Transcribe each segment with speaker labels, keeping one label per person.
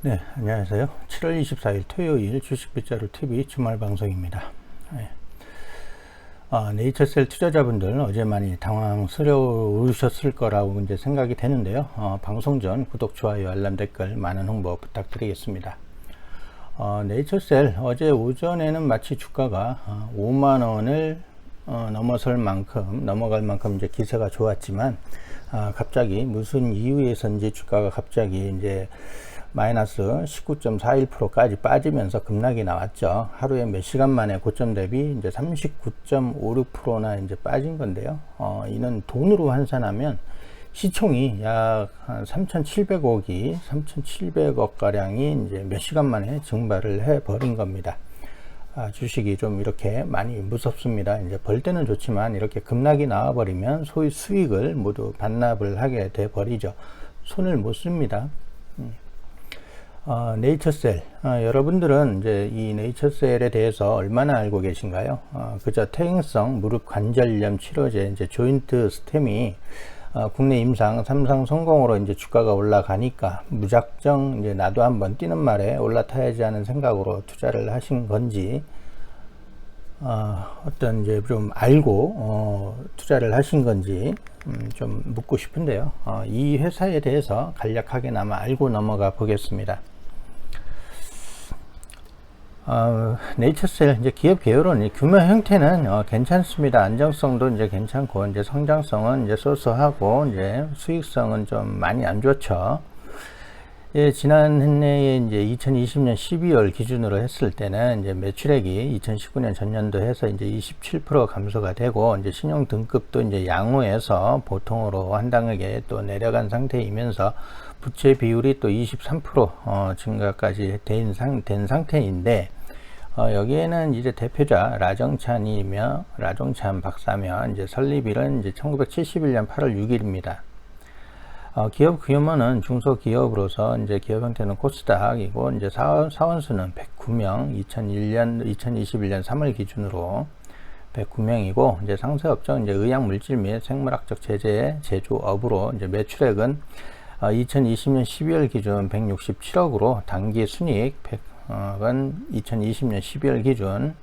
Speaker 1: 네, 안녕하세요. 7월 24일 토요일 주식빗자루 TV 주말 방송입니다. 네. 네이처셀 투자자분들 어제 많이 당황스러우셨을 거라고 이제 생각이 되는데요. 방송 전 구독, 좋아요, 알람, 댓글 많은 홍보 부탁드리겠습니다. 네이처셀 어제 오전에는 마치 주가가 5만 원을 넘어갈 만큼 이제 기세가 좋았지만 갑자기 무슨 이유에서인지 주가가 갑자기 이제 마이너스 19.41%까지 빠지면서 급락이 나왔죠. 하루에 몇 시간 만에 고점 대비 이제 39.56%나 이제 빠진 건데요. 이는 돈으로 환산하면 시총이 약 3,700억 가량이 이제 몇 시간 만에 증발을 해 버린 겁니다. 주식이 좀 이렇게 많이 무섭습니다. 이제 벌 때는 좋지만 이렇게 급락이 나와 버리면 소위 수익을 모두 반납을 하게 돼 버리죠. 손을 못 씁니다. 네이처셀, 여러분들은 이제 이 네이처셀에 대해서 얼마나 알고 계신가요? 그저 퇴행성 무릎 관절염 치료제 이제 조인트 스템이 국내 임상 3상 성공으로 이제 주가가 올라가니까 무작정 이제 나도 한번 뛰는 말에 올라타야지 하는 생각으로 투자를 하신 건지, 어떤 이제 좀 알고 투자를 하신 건지 좀 묻고 싶은데요. 이 회사에 대해서 간략하게나마 알고 넘어가 보겠습니다. 네이처셀 이제 기업 개요론 규모 형태는 괜찮습니다. 안정성도 이제 괜찮고 이제 성장성은 이제 소소하고 이제 수익성은 좀 많이 안 좋죠. 예, 지난해에 이제 2020년 12월 기준으로 했을 때는 이제 매출액이 2019년 전년도에서 이제 27% 감소가 되고 이제 신용 등급도 이제 양호해서 보통으로 한 단계 또 내려간 상태이면서 부채 비율이 또 23% 증가까지 된 상태인데, 여기에는 이제 대표자 라정찬 박사며 이제 설립일은 이제 1971년 8월 6일입니다. 기업 규모는 중소기업으로서 이제 기업 형태는 코스닥이고 이제 사원수는 109명, 2021년 3월 기준으로 109명이고 이제 상세업종 이제 의약 물질 및 생물학적 제재 제조업으로 이제 매출액은 2020년 12월 기준 167억으로 당기 순이익 100억은 2020년 12월 기준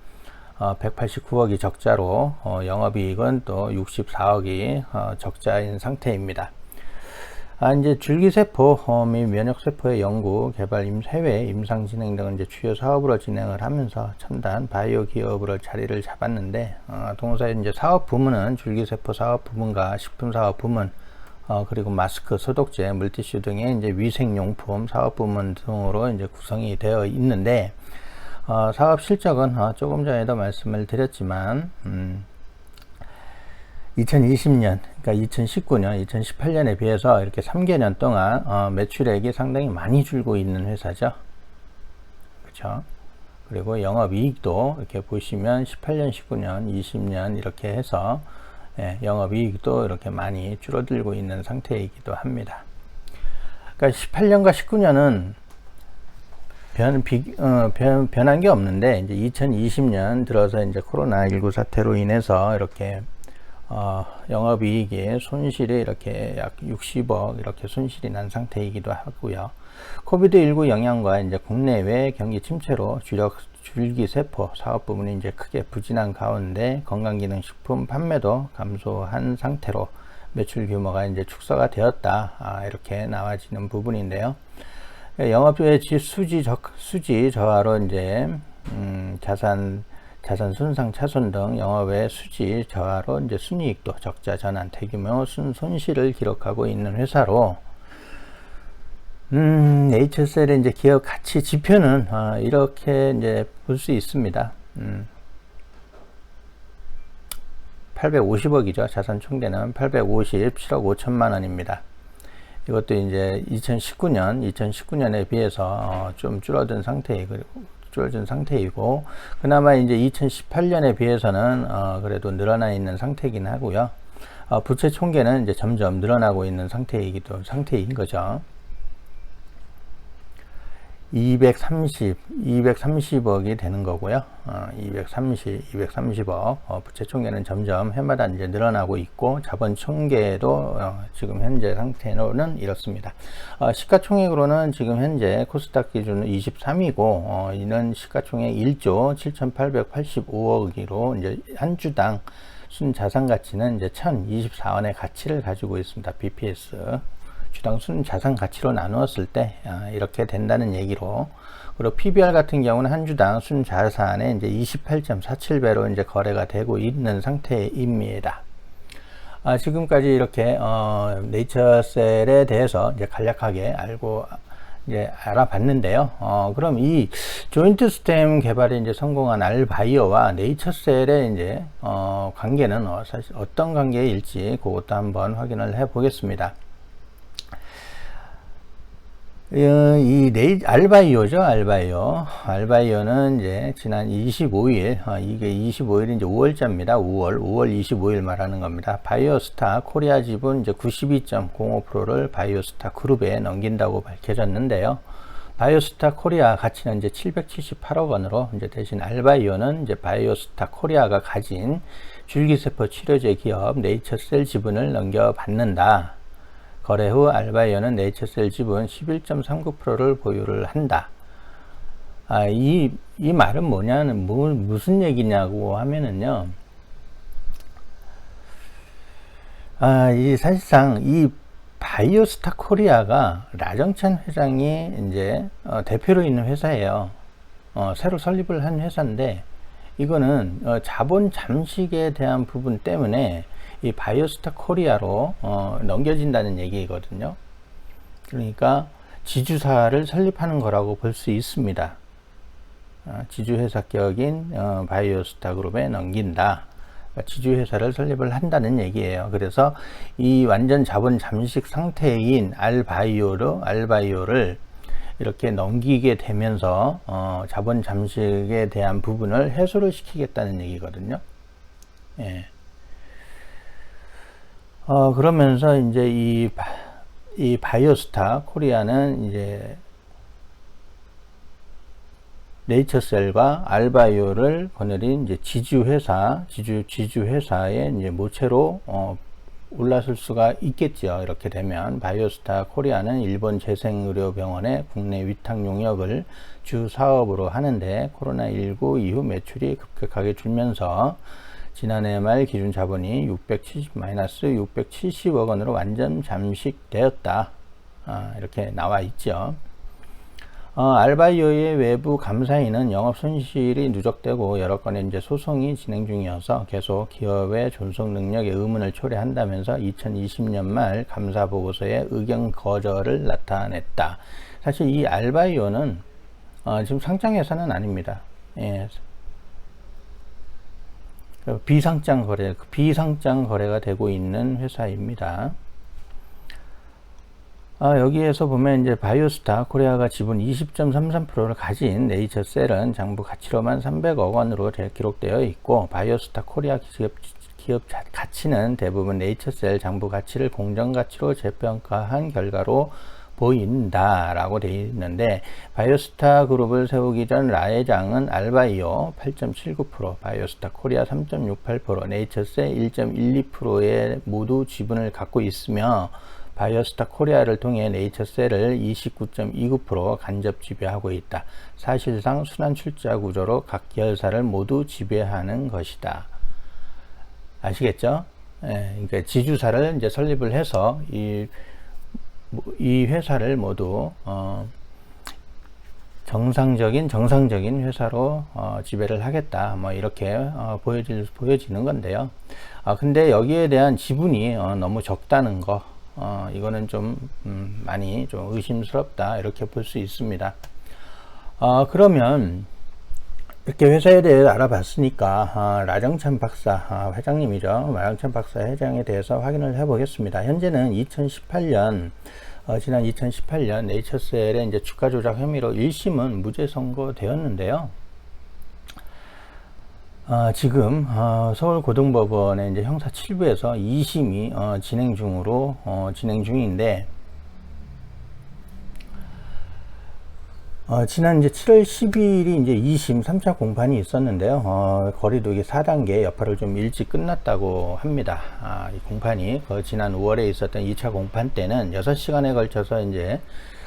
Speaker 1: 189억이 적자로 영업이익은 또 64억이 적자인 상태입니다. 이제 줄기세포 및 면역세포의 연구, 개발, 해외 임상 진행 등을 이제 주요 사업으로 진행을 하면서 첨단 바이오 기업으로 자리를 잡았는데, 동사의 이제 사업 부문은 줄기세포 사업 부문과 식품 사업 부문, 그리고 마스크, 소독제, 물티슈 등의 이제 위생용품 사업 부문 등으로 이제 구성이 되어 있는데, 사업 실적은 조금 전에도 말씀을 드렸지만, 2020년, 그러니까 2019년, 2018년에 비해서 이렇게 3개년 동안 매출액이 상당히 많이 줄고 있는 회사죠. 그렇죠? 그리고 영업이익도 이렇게 보시면 18년, 19년, 20년 이렇게 해서 영업이익도 이렇게 많이 줄어들고 있는 상태이기도 합니다. 그러니까 18년과 19년은 변한 게 없는데, 이제 2020년 들어서 이제 코로나19 사태로 인해서 이렇게 영업이익의 손실이 이렇게 약 60억 이렇게 손실이 난 상태이기도 하고요. 코비드19 영향과 이제 국내외 경기 침체로 줄기세포 사업 부문이 이제 크게 부진한 가운데 건강기능식품 판매도 감소한 상태로 매출 규모가 이제 축소가 되었다. 이렇게 나와지는 부분인데요. 영업의 수지 저하로 이제 자산 손상 차손 등 영업의 수지 저하로 이제 순이익도 적자 전환 대규모 손실을 기록하고 있는 회사로, 네이처셀의 이제 기업 가치 지표는 이렇게 이제 볼 수 있습니다. 850억이죠. 자산 총대는 857억 5천만 원입니다. 이것도 이제 2019년에 비해서 좀 줄어든 상태이고, 그나마 이제 2018년에 비해서는 그래도 늘어나 있는 상태이긴 하고요. 부채 총계는 이제 점점 늘어나고 있는 상태인 거죠. 230억이 되는 거고요. 230억. 부채 총계는 점점 해마다 이제 늘어나고 있고, 자본 총계도 지금 현재 상태로는 이렇습니다. 시가총액으로는 지금 현재 코스닥 기준은 23이고, 이는 시가총액 1조 7,885억으로 이제 한 주당 순자산 가치는 이제 1,024원의 가치를 가지고 있습니다. BPS. 주당 순자산 가치로 나누었을 때 이렇게 된다는 얘기로, 그리고 PBR 같은 경우는 한 주당 순자산의 이제 28.47배로 이제 거래가 되고 있는 상태입니다. 지금까지 이렇게 네이처셀에 대해서 이제 간략하게 알아봤는데요. 그럼 이 조인트 스템 개발에 이제 성공한 알바이오와 네이처셀의 이제 관계는 사실 어떤 관계일지 그것도 한번 확인을 해 보겠습니다. 알바이오죠. 알바이오는 이제 지난 25일, 이게 25일이 이제 5월자입니다. 5월 25일 말하는 겁니다. 바이오스타 코리아 지분 이제 92.05%를 바이오스타 그룹에 넘긴다고 밝혀졌는데요. 바이오스타 코리아 가치는 이제 778억 원으로, 이제 대신 알바이오는 이제 바이오스타 코리아가 가진 줄기세포 치료제 기업 네이처셀 지분을 넘겨받는다. 거래 후 알바이오는 네이처셀 지분 11.39%를 보유를 한다. 이 말은 뭐냐는, 무슨 얘기냐고 하면은요. 사실상 이 바이오스타 코리아가 라정찬 회장이 이제 대표로 있는 회사예요. 새로 설립을 한 회사인데, 이거는 자본 잠식에 대한 부분 때문에 이 바이오스타 코리아로 넘겨진다는 얘기거든요. 그러니까 지주사를 설립하는 거라고 볼 수 있습니다. 지주회사격인 바이오스타 그룹에 넘긴다. 그러니까 지주회사를 설립을 한다는 얘기예요. 그래서 이 완전 자본 잠식 상태인 알바이오를 이렇게 넘기게 되면서 자본 잠식에 대한 부분을 해소를 시키겠다는 얘기거든요. 예. 그러면서 이제 이 바이오스타 코리아는 이제 네이처셀과 알바이오를 거느린 이제 지주회사의 이제 모체로 올라설 수가 있겠죠. 이렇게 되면 바이오스타 코리아는 일본 재생의료병원의 국내 위탁 용역을 주 사업으로 하는데, 코로나19 이후 매출이 급격하게 줄면서 지난해 말 기준 자본이 670억 원으로 완전 잠식되었다. 이렇게 나와 있죠. 알바이오의 외부 감사인은 영업 손실이 누적되고 여러 건의 이제 소송이 진행 중이어서 계속 기업의 존속 능력에 의문을 초래한다면서 2020년 말 감사 보고서에 의견 거절을 나타냈다. 사실 이 알바이오는 지금 상장 회사는 아닙니다. 예. 비상장 거래가 되고 있는 회사입니다. 여기에서 보면 이제 바이오스타 코리아가 지분 20.33%를 가진 네이처셀은 장부 가치로만 300억 원으로 기록되어 있고, 바이오스타 코리아 기업 가치는 대부분 네이처셀 장부 가치를 공정 가치로 재평가한 결과로 보인다라고 되어 있는데, 바이오스타 그룹을 세우기 전 라 회장은 알바이오 8.79%, 바이오스타 코리아 3.68%, 네이처셀 1.12%의 모두 지분을 갖고 있으며, 바이오스타 코리아를 통해 네이처셀을 29.29% 간접 지배하고 있다. 사실상 순환 출자 구조로 각 계열사를 모두 지배하는 것이다. 아시겠죠? 예, 그러니까 지주사를 이제 설립을 해서 이 회사를 모두 정상적인 회사로 지배를 하겠다. 뭐 이렇게 보여지는 건데요. 근데 여기에 대한 지분이 너무 적다는 거, 이거는 좀 많이 좀 의심스럽다, 이렇게 볼 수 있습니다. 그러면 이렇게 회사에 대해 알아봤으니까 라정찬 박사 회장님이죠. 라정찬 박사 회장에 대해서 확인을 해 보겠습니다. 현재는 2018년 지난 2018년 네이처셀의 이제 주가 조작 혐의로 1심은 무죄 선고되었는데요. 지금 서울고등법원의 이제 형사 7부에서 2심이 진행 중인데, 지난 이제 7월 12일이 이제 2심 3차 공판이 있었는데요. 거리두기 4단계 여파를 좀 일찍 끝났다고 합니다. 이 공판이 지난 5월에 있었던 2차 공판 때는 6시간에 걸쳐서 이제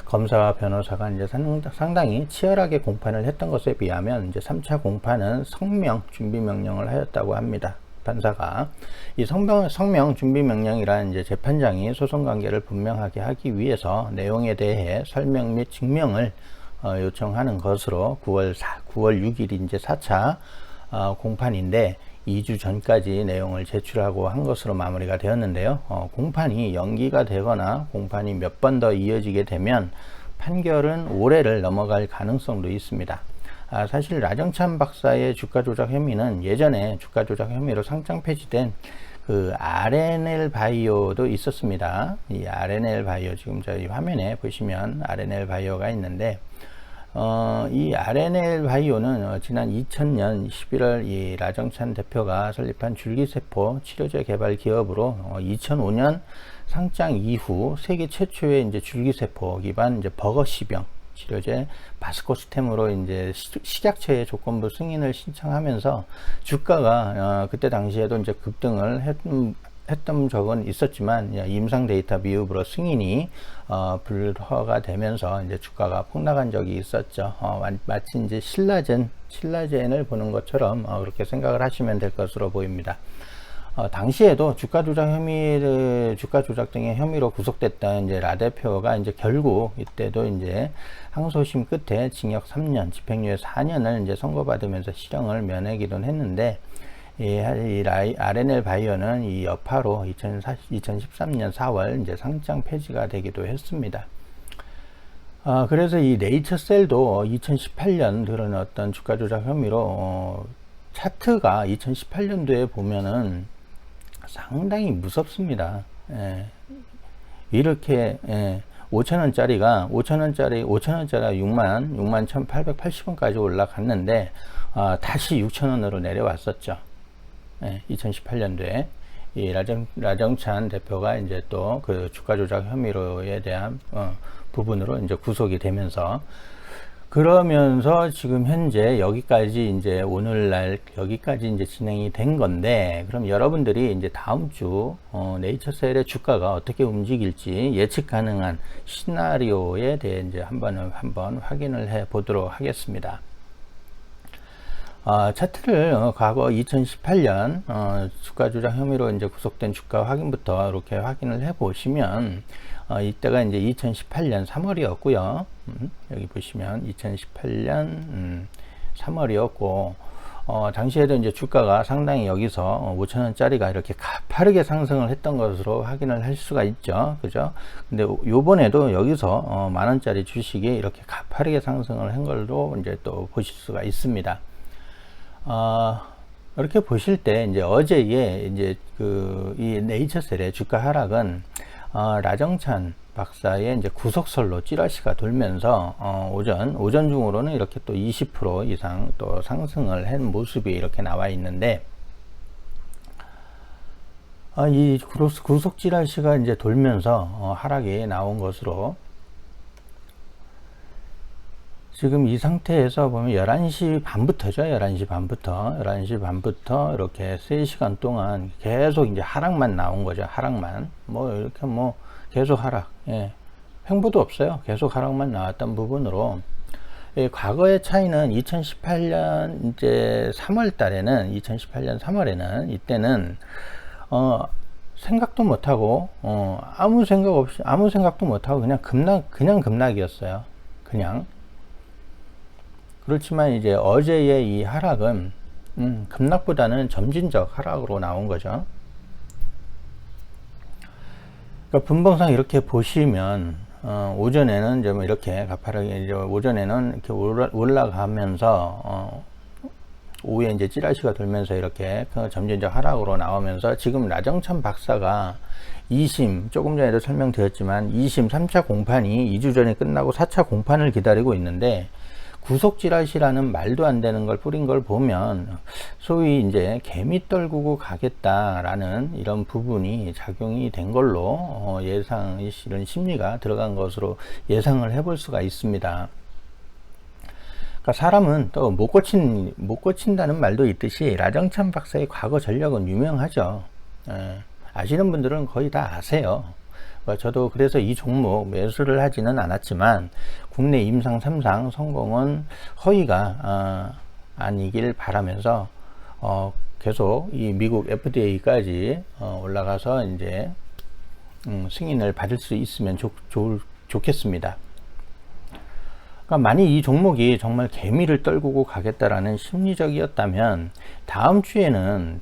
Speaker 1: 검사와 변호사가 이제 상당히 치열하게 공판을 했던 것에 비하면 이제 3차 공판은 성명 준비 명령을 하였다고 합니다. 판사가 이 성명 준비 명령이란 이제 재판장이 소송 관계를 분명하게 하기 위해서 내용에 대해 설명 및 증명을 요청하는 것으로 9월 6일이 이제 4차 공판인데 2주 전까지 내용을 제출하고 한 것으로 마무리가 되었는데요. 공판이 연기가 되거나 공판이 몇 번 더 이어지게 되면 판결은 올해를 넘어갈 가능성도 있습니다. 사실 라정찬 박사의 주가 조작 혐의는 예전에 주가 조작 혐의로 상장 폐지된 그 RNL 바이오도 있었습니다. 이 RNL 바이오 지금 저희 화면에 보시면 RNL 바이오가 있는데 이 RNL 바이오는 지난 2000년 11월 이 라정찬 대표가 설립한 줄기세포 치료제 개발 기업으로 2005년 상장 이후 세계 최초의 이제 줄기세포 기반 이제 버거시병 치료제 바스코스템으로 이제 식약처의 조건부 승인을 신청하면서 주가가 그때 당시에도 이제 급등을 했던 적은 있었지만 임상 데이터 미흡으로 승인이 불허가 되면서 이제 주가가 폭락한 적이 있었죠. 마치 이제 신라젠을 보는 것처럼 그렇게 생각을 하시면 될 것으로 보입니다. 당시에도 주가 조작 등의 혐의로 구속됐던 이제 라 대표가 이제 결국 이때도 이제 항소심 끝에 징역 3년, 집행유예 4년을 이제 선고받으면서 실형을 면하기도 했는데, 이 RNL 바이오는 이 여파로 2013년 4월 이제 상장 폐지가 되기도 했습니다. 그래서 이 네이처셀도 2018년 드러났던 주가 조작 혐의로 차트가 2018년도에 보면은 상당히 무섭습니다. 이렇게 5천원짜리가 6만 1880원까지 올라갔는데 다시 6천원으로 내려왔었죠. 2018년도에 이 라정찬 대표가 이제 또 그 주가 조작 혐의로에 대한 부분으로 이제 구속이 되면서, 그러면서 지금 현재 여기까지 이제 오늘날 여기까지 이제 진행이 된 건데, 그럼 여러분들이 이제 다음 주 네이처셀의 주가가 어떻게 움직일지 예측 가능한 시나리오에 대해 이제 한번 확인을 해 보도록 하겠습니다. 차트를 과거 2018년 주가 조작 혐의로 이제 구속된 주가 확인부터 이렇게 확인을 해 보시면, 이때가 이제 2018년 3월이었고요. 여기 보시면 2018년 3월이었고, 당시에도 이제 주가가 상당히 여기서 5천원짜리가 이렇게 가파르게 상승을 했던 것으로 확인을 할 수가 있죠. 그죠? 근데 요번에도 여기서 만원짜리 주식이 이렇게 가파르게 상승을 한 걸로 이제 또 보실 수가 있습니다. 이렇게 보실 때 이제 어제의 이제 이 네이처셀의 주가 하락은 라정찬 박사의 이제 구속설로 찌라시가 돌면서 오전 중으로는 이렇게 또 20% 이상 또 상승을 한 모습이 이렇게 나와 있는데, 이 구속 찌라시가 이제 돌면서 하락이 나온 것으로, 지금 이 상태에서 보면 11시 반부터죠. 11시 반부터 이렇게 3시간 동안 계속 이제 하락만 나온 거죠. 하락만. 이렇게 계속 하락. 횡보도 없어요. 계속 하락만 나왔던 부분으로, 과거의 차이는 2018년 이제 3월 달에는, 2018년 3월에는 이때는, 생각도 못하고, 아무 생각도 못하고 그냥 급락이었어요. 그냥. 그렇지만 이제 어제의 이 하락은 급락보다는 점진적 하락으로 나온 거죠. 그러니까 분봉상 이렇게 보시면 오전에는 좀 이렇게 가파르게 이제 오전에는 이렇게 올라가면서 오후에 이제 찌라시가 돌면서 이렇게 점진적 하락으로 나오면서, 지금 라정찬 박사가 2심, 조금 전에도 설명드렸지만 2심 3차 공판이 2주 전에 끝나고 4차 공판을 기다리고 있는데, 구속 찌라시라는 말도 안 되는 걸 뿌린 걸 보면 소위 이제 개미 떨구고 가겠다라는 이런 부분이 작용이 된 걸로 이런 심리가 들어간 것으로 예상을 해볼 수가 있습니다. 그러니까 사람은 또 못 고친다는 말도 있듯이 라정찬 박사의 과거 전력은 유명하죠. 아시는 분들은 거의 다 아세요. 저도 그래서 이 종목 매수를 하지는 않았지만 국내 임상 3상 성공은 허위가 아니길 바라면서 계속 이 미국 FDA까지 올라가서 이제 승인을 받을 수 있으면 좋겠습니다. 그러니까 만약 이 종목이 정말 개미를 떨구고 가겠다라는 심리적이었다면 다음 주에는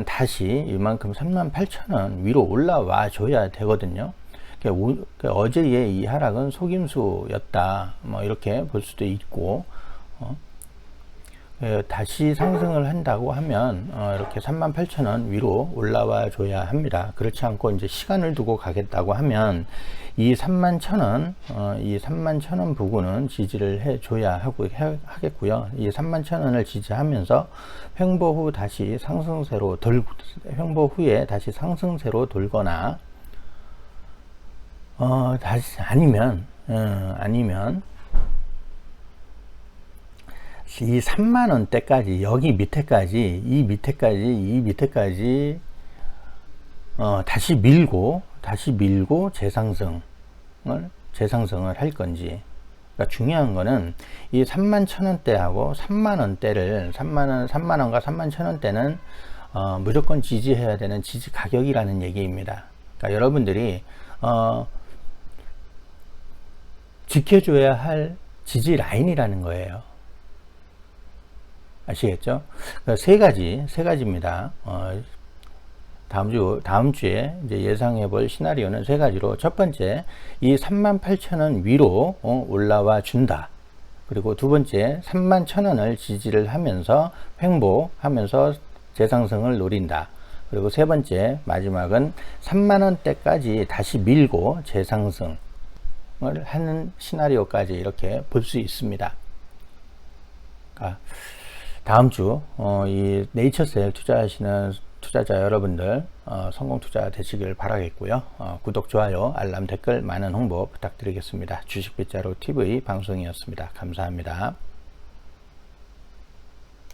Speaker 1: 다시 이만큼 38,000원 위로 올라와 줘야 되거든요. 그러니까 어제의 이 하락은 속임수였다, 뭐 이렇게 볼 수도 있고, 다시 상승을 한다고 하면 이렇게 38,000원 위로 올라와 줘야 합니다. 그렇지 않고 이제 시간을 두고 가겠다고 하면 이 31,000원 부근은 지지를 해 줘야 하겠고요. 이 31,000원을 지지하면서 횡보 후 다시 횡보 후에 다시 상승세로 돌거나 다시 아니면 이 3만원대까지, 여기 밑에까지 다시 밀고 재상승을 할 건지. 그러니까 중요한 거는 이 31,000원대하고 3만원대를 3만원과 31,000원대는 무조건 지지해야 되는 지지 가격이라는 얘기입니다. 그러니까 여러분들이 지켜줘야 할 지지 라인이라는 거예요. 아시겠죠? 세 가지입니다. 다음 주에 이제 예상해 볼 시나리오는 세 가지로, 첫 번째, 이 38,000원 위로 올라와 준다. 그리고 두 번째, 31,000원을 지지를 하면서 횡보하면서 재상승을 노린다. 그리고 세 번째, 마지막은 3만원대까지 다시 밀고 재상승을 하는 시나리오까지 이렇게 볼 수 있습니다. 그러니까 다음 주 이 네이처셀 투자하시는 투자자 여러분들 성공 투자 되시길 바라겠고요. 구독, 좋아요, 알람, 댓글 많은 홍보 부탁드리겠습니다. 주식빗자루 TV 방송이었습니다. 감사합니다.